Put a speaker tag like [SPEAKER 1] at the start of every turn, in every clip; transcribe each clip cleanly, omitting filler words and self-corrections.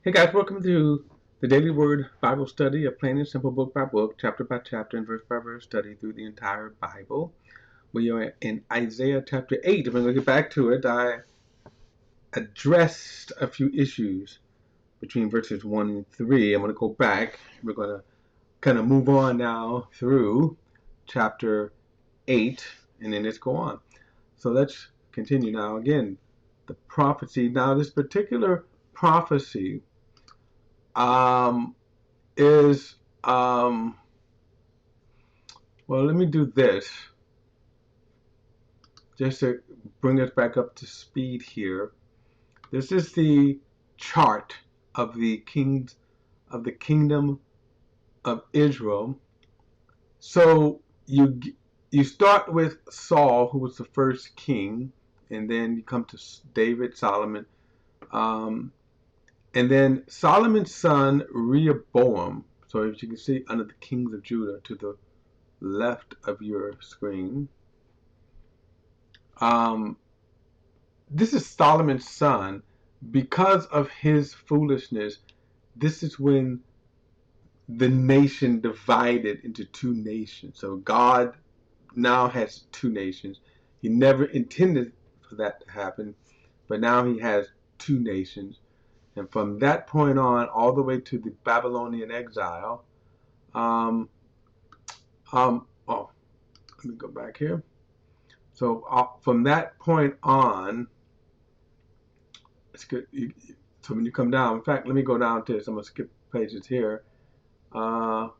[SPEAKER 1] Hey guys, welcome to the Daily Word Bible Study, a plain and simple book by book, chapter by chapter, and verse by verse study through the entire Bible. We are in Isaiah chapter 8. If we're going to get back to it, I addressed a few issues between verses 1 and 3. I'm going to go back. We're going to kind of move on now through chapter 8, and then let's go on. So let's continue now. Again, the prophecy. Now, this particular prophecy is well, let me do this just to bring us back up to speed here. This is the chart of the kings of the kingdom of Israel. So you start with Saul, who was the first king, and then you come to David, Solomon, and then Solomon's son Rehoboam. So as you can see under the kings of Judah to the left of your screen. This is Solomon's son. Because of his foolishness, this is when the nation divided into two nations. So God now has two nations. He never intended for that to happen, but now he has two nations. And from that point on, all the way to the Babylonian exile, oh, let me go back here. So from that point on, it's good. So when you come down, in fact, let me go down to this. I'm going to skip pages here. So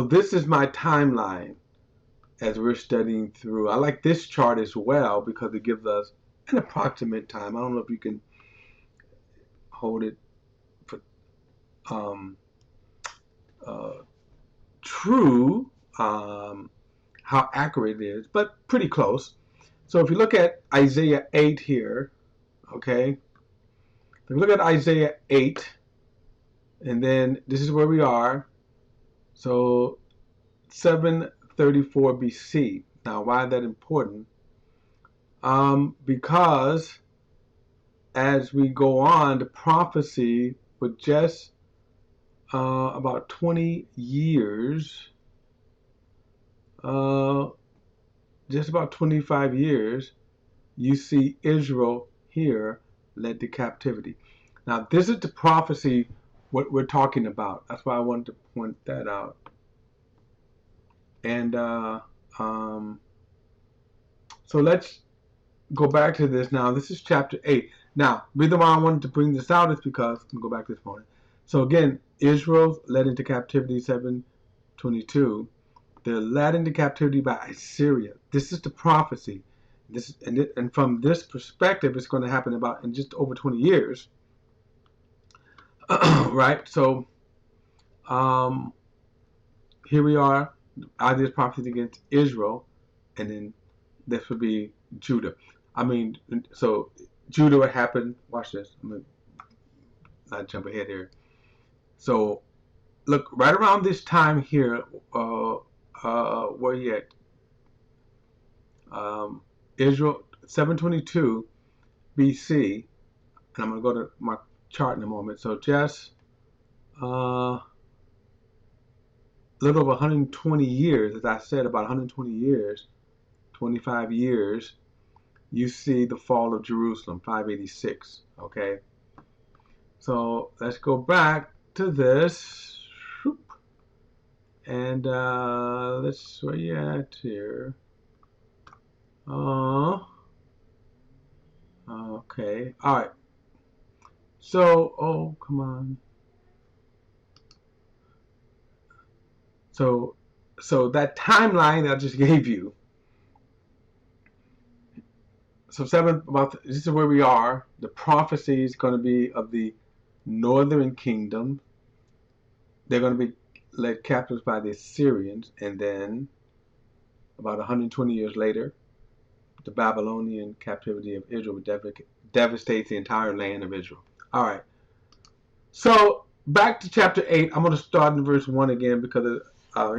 [SPEAKER 1] this is my timeline as we're studying through. I like this chart as well because it gives us an approximate time. I don't know if you can hold it for true how accurate it is, but pretty close. So if you look at Isaiah 8 here, okay, if you look at Isaiah 8, and then this is where we are. So 734 BC. Now, why is that important? Because as we go on, the prophecy with just about 20 years, just about 25 years, you see Israel here led to captivity. Now, this is the prophecy what we're talking about. That's why I wanted to point that out. And so let's go back to this now. This is chapter 8. Now, the reason why I wanted to bring this out is because, let me go back to this morning. So again, Israel's led into captivity, 722. They're led into captivity by Assyria. This is the prophecy. And from this perspective, it's going to happen about in just over 20 years. Right? So here we are. Isaiah's prophecy against Israel, and then this would be Judah. I mean, so Judah would happen. Watch this. I'm going to not jump ahead here. So look, right around this time here, where you at? Israel, 722 BC, and I'm going to go to my chart in a moment. So just a little over 120 years, as I said, about 120 years, 25 years, you see the fall of Jerusalem, 586. Okay, so let's go back to this, and let's where you at here. Okay, all right. So, oh, come on. So that timeline I just gave you. So this is where we are. The prophecy is going to be of the northern kingdom. They're going to be led captives by the Assyrians, and then about 120 years later, the Babylonian captivity of Israel devastates the entire land of Israel. All right. So back to chapter 8. I'm going to start in verse 1 again because it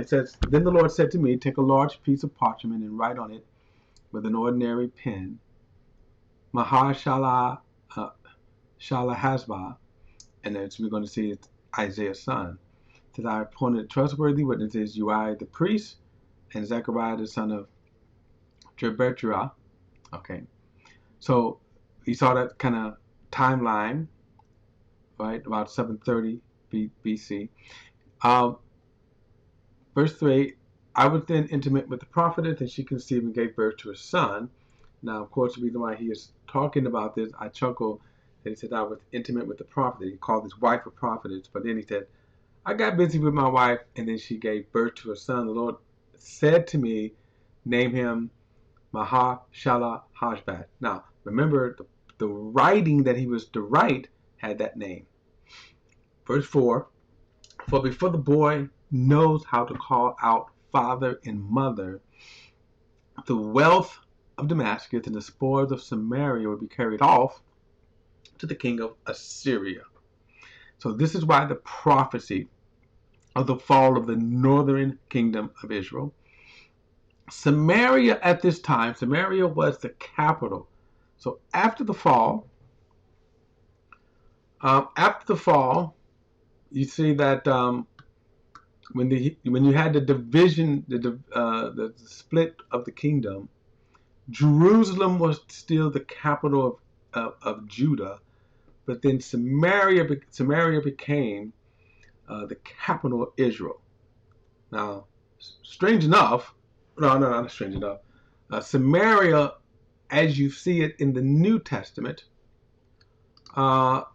[SPEAKER 1] says, Then the Lord said to me, Take a large piece of parchment and write on it with an ordinary pen, Maharshala Shalahazbah, and as we're going to see, it's Isaiah's son. It says, I appointed trustworthy witnesses, Uriah the priest, and Zechariah the son of Jebeturah. Okay, so you saw that kind of timeline, right, about 730 BC. Verse 3, I was then intimate with the prophetess, and she conceived and gave birth to a son. Now, of course, the reason why he is talking about this, I chuckle that he said, I was intimate with the prophet. He called his wife a prophetess, but then he said, I got busy with my wife, and then she gave birth to a son. The Lord said to me, name him Mahashalahashbaz. Now, remember, the writing that he was to write had that name. Verse 4, for before the boy knows how to call out father and mother, the wealth of Damascus and the spoils of Samaria will be carried off to the king of Assyria. So this is why the prophecy of the fall of the northern kingdom of Israel. Samaria at this time, Samaria was the capital. So after the fall, you see that when you had the division, the split of the kingdom, Jerusalem was still the capital of Judah, but then Samaria became the capital of Israel. Now, strange enough, no, not strange enough. Samaria, as you see it in the New Testament, let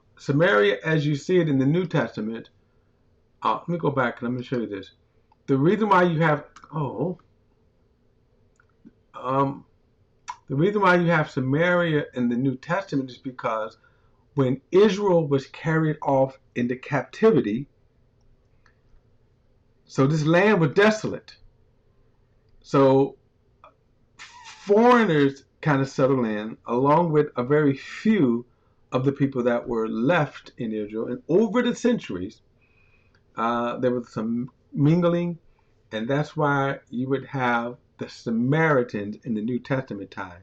[SPEAKER 1] me go back and let me show you this. The reason why you have Samaria in the New Testament is because when Israel was carried off into captivity, so this land was desolate. So foreigners kind of settled in, along with a very few of the people that were left in Israel. And over the centuries, there was some mingling, and that's why you would have the Samaritans in the New Testament time.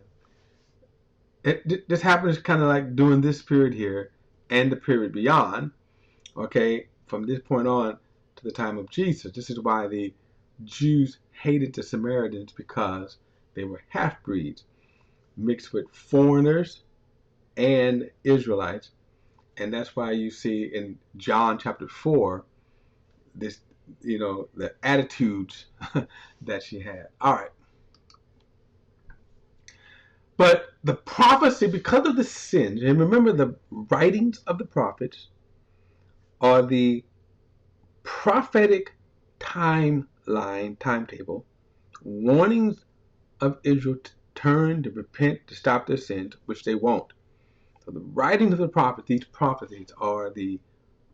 [SPEAKER 1] This happens kind of like during this period here and the period beyond, okay, from this point on to the time of Jesus. This is why the Jews hated the Samaritans, because they were half-breeds mixed with foreigners and Israelites. And that's why you see in John chapter 4 this, the attitudes that she had. All right. But the prophecy, because of the sins, and remember, the writings of the prophets are the prophetic timetable, warnings of Israel to turn, to repent, to stop their sins, which they won't. So the writings of the prophets, these prophecies, are the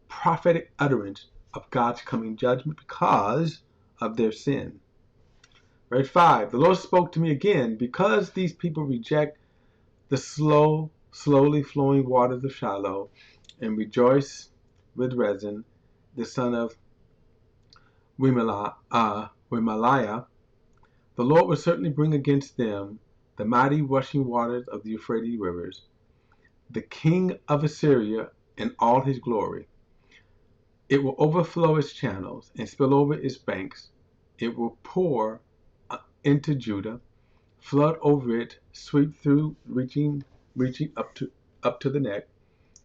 [SPEAKER 1] prophetic utterance of God's coming judgment because of their sin. Verse 5, the Lord spoke to me again, because these people reject the slowly flowing waters of Shiloh, and rejoice with Rezin, the son of Remaliah, the Lord will certainly bring against them the mighty rushing waters of the Euphrates rivers, the king of Assyria in all his glory. It will overflow its channels and spill over its banks. It will pour into Judah, flood over it, sweep through, reaching up to the neck,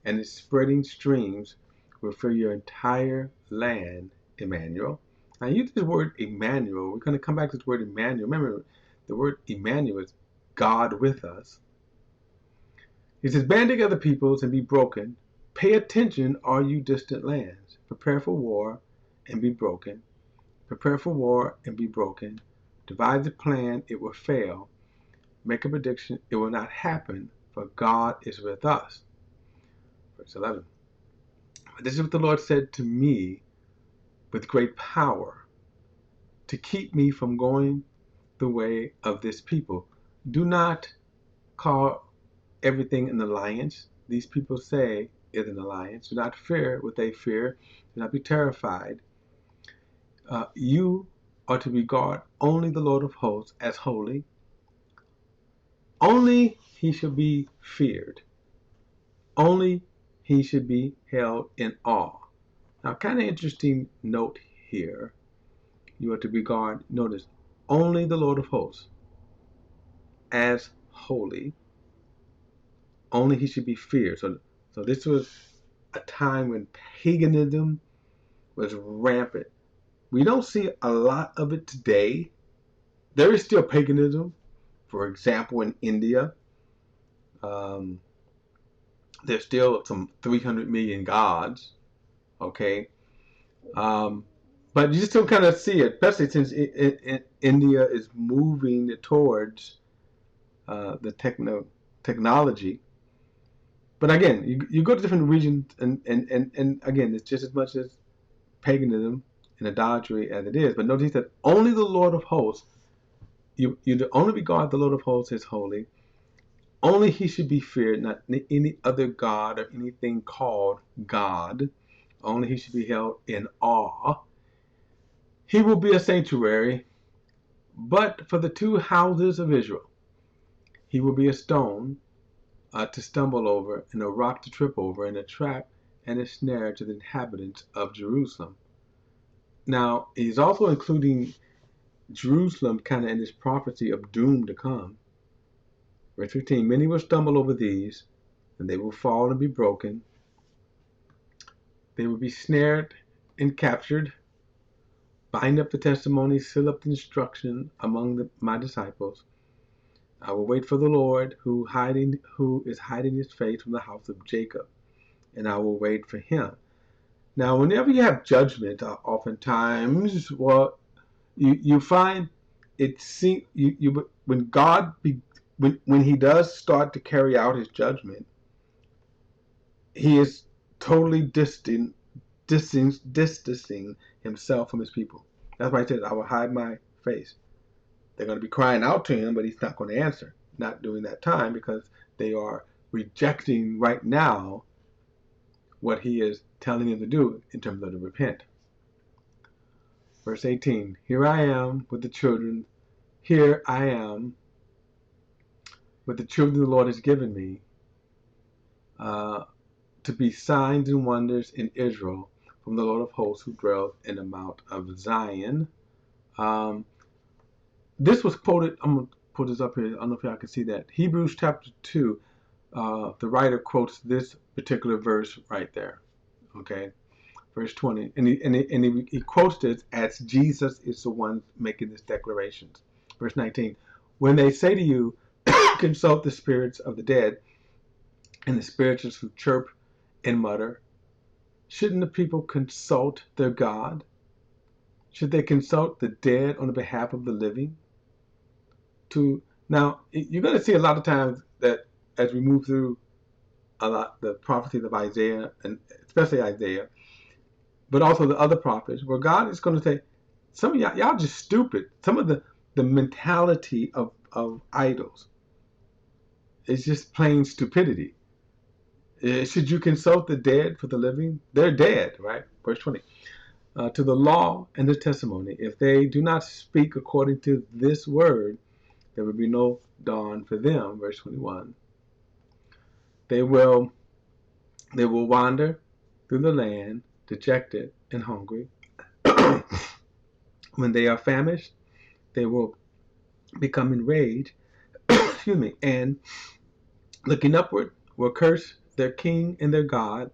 [SPEAKER 1] and its spreading streams will fill your entire land, Emmanuel. Now, use this word Emmanuel. We're going to come back to this word Emmanuel. Remember, the word Emmanuel is God with us. He says, band together, peoples, and be broken. Pay attention, all you distant lands. Prepare for war and be broken. Prepare for war and be broken. Devise a plan, it will fail. Make a prediction, it will not happen, for God is with us. Verse 11. This is what the Lord said to me with great power, to keep me from going the way of this people. Do not call everything an alliance. These people say is an alliance. Do not fear what they fear. Do not be terrified. You are to regard only the Lord of hosts as holy. Only he shall be feared. Only he should be held in awe. Now, kind of interesting note here. You are to regard, notice, only the Lord of hosts as holy. Only he should be feared. So this was a time when paganism was rampant. We don't see a lot of it today. There is still paganism. For example, in India, um, there's still some 300 million gods. Okay, but you still kind of see it, especially since India is moving towards the technology. But again, you go to different regions, and again, it's just as much as paganism and idolatry as it is. But notice that only the Lord of hosts, you only regard the Lord of hosts as holy. Only he should be feared, not any other god or anything called God. Only he should be held in awe. He will be a sanctuary, but for the two houses of Israel, he will be a stone to stumble over, and a rock to trip over, and a trap and a snare to the inhabitants of Jerusalem. Now, he's also including Jerusalem kind of in this prophecy of doom to come. Verse 15, many will stumble over these, and they will fall and be broken. They will be snared and captured. Bind up the testimony, seal up the instruction among my disciples. I will wait for the Lord who is hiding his face from the house of Jacob, and I will wait for him. Now, whenever you have judgment, oftentimes, well, you find it when God when he does start to carry out his judgment, he is totally distancing himself from his people. That's why he says, I will hide my face. They're going to be crying out to him, but he's not going to answer. Not during that time, because they are rejecting right now what he is telling them to do in terms of to repent. Verse 18, here I am with the children. Here I am with the children the Lord has given me to be signs and wonders in Israel from the Lord of hosts who dwells in the Mount of Zion. This was quoted, I'm going to put this up here, I don't know if y'all can see that. Hebrews chapter 2, the writer quotes this particular verse right there. Okay, verse 20. And he quotes this as Jesus is the one making this declaration. Verse 19. When they say to you, consult the spirits of the dead and the spirits who chirp and mutter, shouldn't the people consult their God? Should they consult the dead on the behalf of the living? Now, you're going to see a lot of times that as we move through the prophecies of Isaiah, and especially Isaiah, but also the other prophets, where God is going to say, some of y'all just stupid. Some of the mentality of idols is just plain stupidity. Should you consult the dead for the living? They're dead, right? Verse 20. To the law and the testimony, if they do not speak according to this word, there will be no dawn for them. Verse 21. They will wander through the land, dejected and hungry. When they are famished, they will become enraged, excuse me, and looking upward will curse their king and their God,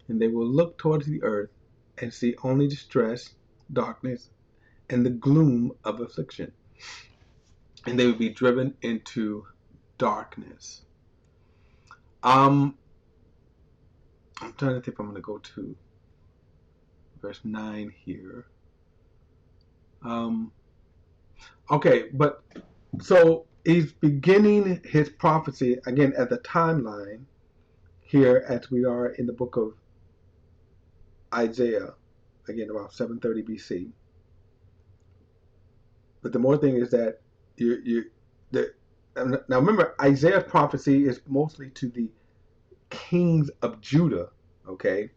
[SPEAKER 1] and they will look towards the earth and see only distress, darkness, and the gloom of affliction. And they will be driven into darkness. I'm trying to think if I'm going to go to verse 9 here. Okay, but so he's beginning his prophecy again at the timeline here as we are in the book of Isaiah, again about 730 BC. But the more thing is that now remember, Isaiah's prophecy is mostly to the kings of Judah. Okay,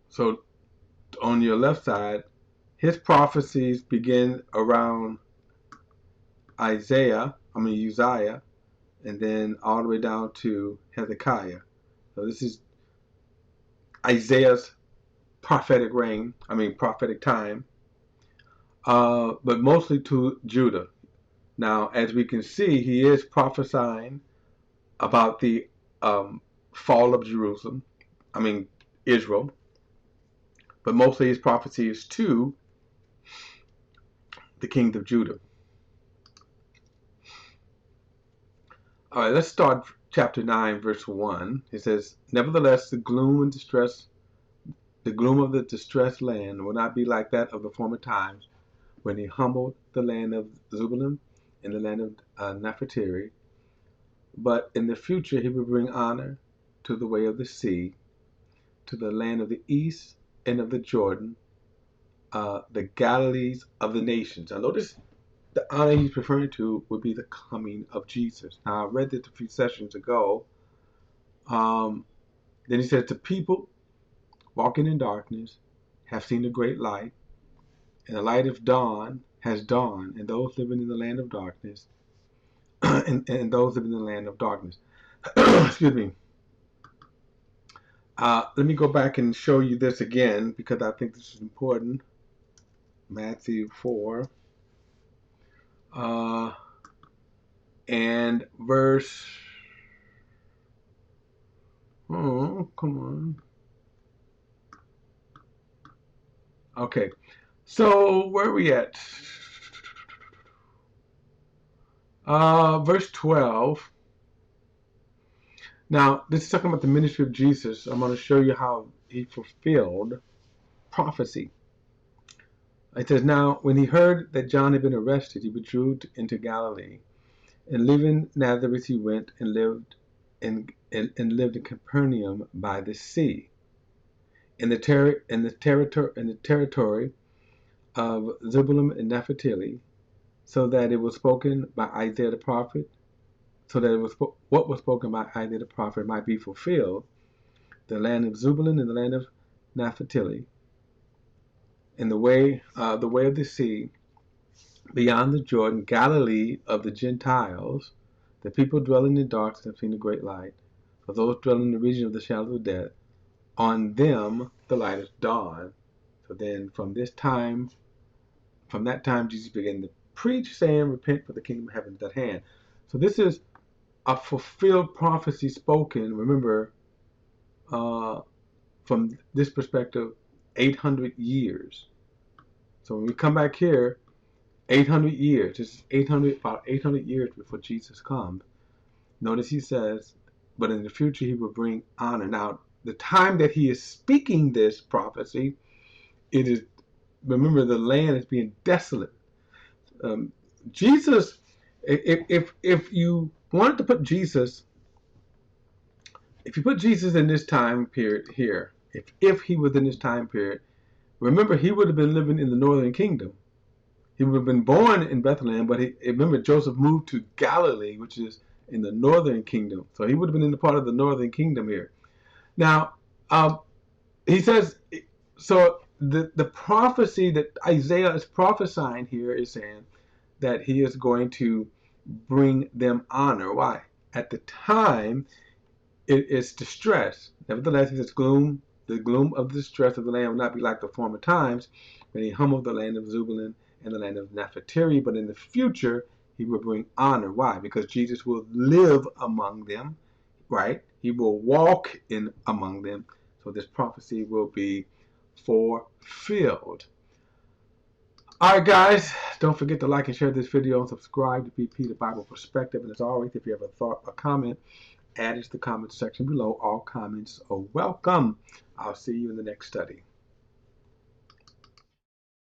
[SPEAKER 1] so on your left side, his prophecies begin around Uzziah, and then all the way down to Hezekiah. So this is Isaiah's prophetic prophetic time, but mostly to Judah. Now, as we can see, he is prophesying about the fall of Israel, but mostly his prophecy is to the king of Judah. All right, let's start chapter 9, verse 1. It says, "Nevertheless, the gloom of the distressed land will not be like that of the former times, when he humbled the land of Zebulun and the land of Naphtali. But in the future he will bring honor to the way of the sea, to the land of the east and of the Jordan, the Galilees of the nations." Now notice the honor he's referring to would be the coming of Jesus. Now I read this a few sessions ago. Then he says, "The people walking in darkness have seen a great light, and the light of dawn has dawned, and those living in the land of darkness, and those living in the land of darkness." Excuse me. Let me go back and show you this again because I think this is important. Matthew 4 and verse. Oh, come on. Okay, so where are we at? Verse 12. Now, this is talking about the ministry of Jesus. I'm going to show you how he fulfilled prophecy. It says, "Now, when he heard that John had been arrested, he withdrew into Galilee. And leaving Nazareth, he went and lived in Capernaum by the sea, in the territory of Zebulun and Naphtali, so that it was spoken by Isaiah the prophet, so that what was spoken by Isaiah the prophet might be fulfilled, the land of Zebulun and the land of Naphtali, in the way of the sea, beyond the Jordan, Galilee of the Gentiles. The people dwelling in darkness have seen a great light. For those dwelling in the region of the shadow of death, on them the light has dawned." So then from that time, Jesus began to preach, saying, "Repent, for the kingdom of heaven is at hand." So this is a fulfilled prophecy spoken, remember, from this perspective, 800 years. So when we come back here, 800 years, this is about 800 years before Jesus comes. Notice he says, "But in the future he will bring honor." Now, the time that he is speaking this prophecy, it is, remember, the land is being desolate. Jesus, if you wanted to put Jesus, if you put Jesus in this time period here, if he was in this time period, remember he would have been living in the northern kingdom. He would have been born in Bethlehem, but remember Joseph moved to Galilee, which is in the northern kingdom. So he would have been in the part of the northern kingdom here. Now, he says, so the prophecy that Isaiah is prophesying here is saying that he is going to bring them honor. Why? At the time, it is distress. Nevertheless, he says, the gloom of the distress of the land will not be like the former times, when he humbled the land of Zebulun and the land of Naphtali, but in the future he will bring honor. Why? Because Jesus will live among them, right? He will walk in among them. So this prophecy will be fulfilled. All right, guys, don't forget to like and share this video and subscribe to BP the Bible Perspective. And as always, if you have a thought or comment, add it to the comment section below. All comments are welcome. I'll see you in the next study.